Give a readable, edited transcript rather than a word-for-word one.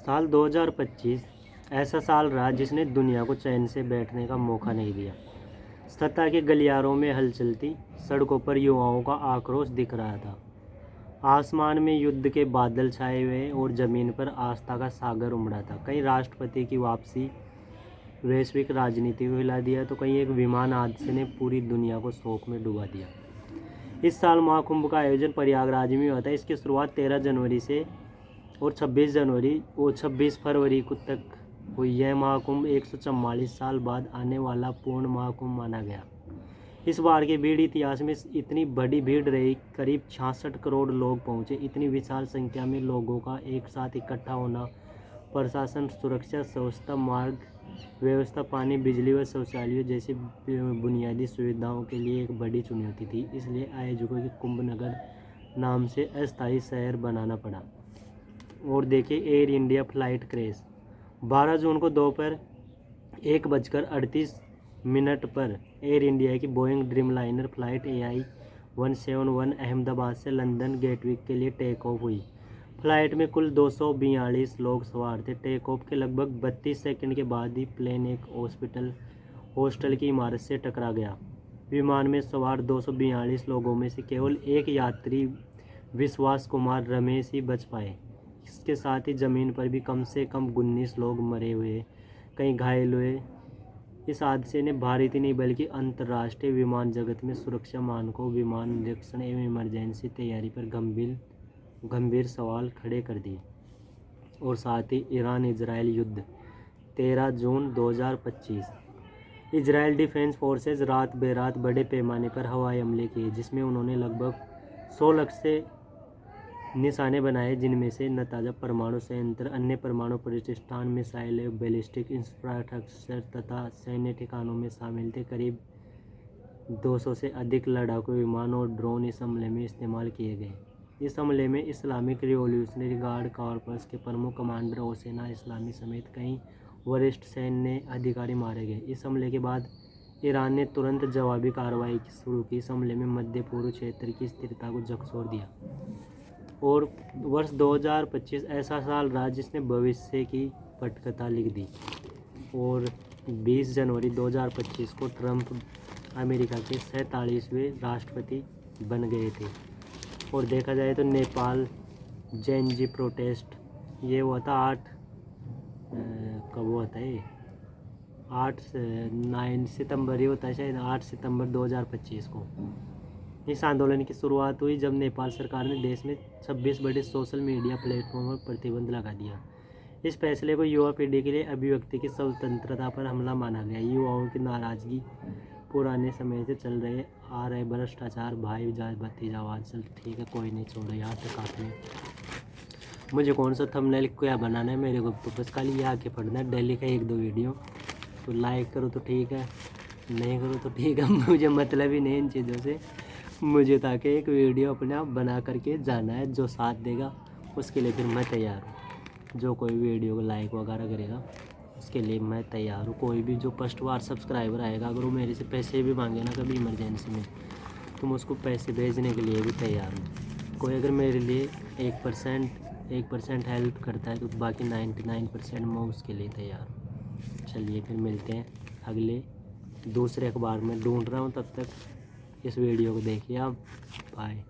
साल 2025 ऐसा साल रहा जिसने दुनिया को चैन से बैठने का मौका नहीं दिया। सत्ता के गलियारों में हलचल थी, सड़कों पर युवाओं का आक्रोश दिख रहा था। आसमान में युद्ध के बादल छाए हुए और ज़मीन पर आस्था का सागर उमड़ा था। कहीं राष्ट्रपति की वापसी वैश्विक राजनीति को हिला दिया, तो कहीं एक विमान हादसे ने पूरी दुनिया को शोक में डुबा दिया। इस साल महाकुंभ का आयोजन प्रयागराज में हुआ था। इसकी शुरुआत 13 जनवरी से और 26 फरवरी को तक हुई। यह महाकुंभ 144 साल बाद आने वाला पूर्ण महाकुंभ माना गया। इस बार के भीड़ इतिहास में इतनी बड़ी भीड़ रही, करीब 66 करोड़ लोग पहुंचे। इतनी विशाल संख्या में लोगों का एक साथ इकट्ठा होना प्रशासन, सुरक्षा, स्वच्छता, मार्ग व्यवस्था, पानी, बिजली व शौचालयों जैसी बुनियादी सुविधाओं के लिए एक बड़ी चुनौती थी। इसलिए आयोजकों को कुंभ नगर नाम से अस्थायी शहर बनाना पड़ा। और देखिए एयर इंडिया फ्लाइट क्रैश। 12 जून को दोपहर 1:38 पर एयर इंडिया की Boeing Dreamliner flight AI-171 Ahmedabad से लंदन गेटविक के लिए टेक ऑफ हुई। फ्लाइट में कुल 242 लोग सवार थे। टेक ऑफ के लगभग 32 सेकंड के बाद ही प्लेन एक हॉस्टल की इमारत से टकरा गया। विमान में सवार 242 लोगों में से केवल एक यात्री विश्वास कुमार रमेश ही बच पाए। इसके साथ ही ज़मीन पर भी कम से कम 19 लोग मरे हुए, कई घायल हुए। इस हादसे ने भारत ही नहीं बल्कि अंतर्राष्ट्रीय विमान जगत में सुरक्षा मानकों, विमान निरीक्षण एवं इमरजेंसी तैयारी पर गंभीर सवाल खड़े कर दिए। और साथ ही ईरान इजराइल युद्ध 13 जून 2025। इजराइल डिफेंस फोर्सेज रात बेरात बड़े पैमाने पर हवाई हमले किए, जिसमें उन्होंने लगभग 100 लक्ष्य से निशाने बनाए, जिनमें से नताजा परमाणु संयंत्र, अन्य परमाणु प्रतिष्ठान, मिसाइल, बैलिस्टिक इंफ्रास्ट्रक्चर तथा सैन्य ठिकानों में शामिल थे। करीब 200 से अधिक लड़ाकू विमान और ड्रोन इस हमले में इस्तेमाल किए गए। इस हमले में इस्लामिक रिवॉल्यूशनरी गार्ड कॉर्पस के प्रमुख कमांडर ओसेना इस्लामी समेत कई वरिष्ठ सैन्य अधिकारी मारे गए। इस हमले के बाद ईरान ने तुरंत जवाबी कार्रवाई शुरू की। इस हमले में मध्य पूर्व क्षेत्र की स्थिरता को झकझोर दिया। और वर्ष 2025 ऐसा साल रहा जिसने भविष्य की पटकथा लिख दी। और 20 जनवरी 2025 को ट्रंप अमेरिका के 47वें राष्ट्रपति बन गए थे। और देखा जाए तो नेपाल जेनजी प्रोटेस्ट ये हुआ था 9 सितंबर, ये होता है शायद 8 सितंबर 2025 को। इस आंदोलन की शुरुआत हुई जब नेपाल सरकार ने देश में 26 बड़े सोशल मीडिया प्लेटफॉर्म पर प्रतिबंध लगा दिया। इस फैसले को युवा पीढ़ी के लिए अभिव्यक्ति की स्वतंत्रता पर हमला माना गया। युवाओं की नाराजगी पुराने समय से चल रहे आ रहे भ्रष्टाचार, भाई भतीजावाद, चल ठीक है कोई नहीं, छोड़ो यहाँ तक काफ़ी। मुझे कौन सा थंबनेल क्या बनाना है, मेरे को तो बस खाली ये आके पढ़ना है डेली का 1-2 वीडियो। तो लाइक करो तो ठीक है, नहीं करो तो ठीक है, मुझे मतलब ही नहीं इन चीज़ों से। मुझे ताकि एक वीडियो अपने आप बना करके जाना है, जो साथ देगा उसके लिए फिर मैं तैयार हूँ। जो कोई वीडियो को लाइक वगैरह करेगा उसके लिए मैं तैयार हूँ। कोई भी जो फर्स्ट बार सब्सक्राइबर आएगा, अगर वो मेरे से पैसे भी मांगे ना कभी इमरजेंसी में, तो मैं उसको पैसे भेजने के लिए भी तैयार हूँ। कोई अगर मेरे लिए 1% हेल्प करता है तो बाकी 99% मैं उसके लिए तैयार हूँ। चलिए फिर मिलते हैं अगले दूसरे अखबार में ढूंढ रहा हूँ, तब तक इस वीडियो को देखिए आप। बाय।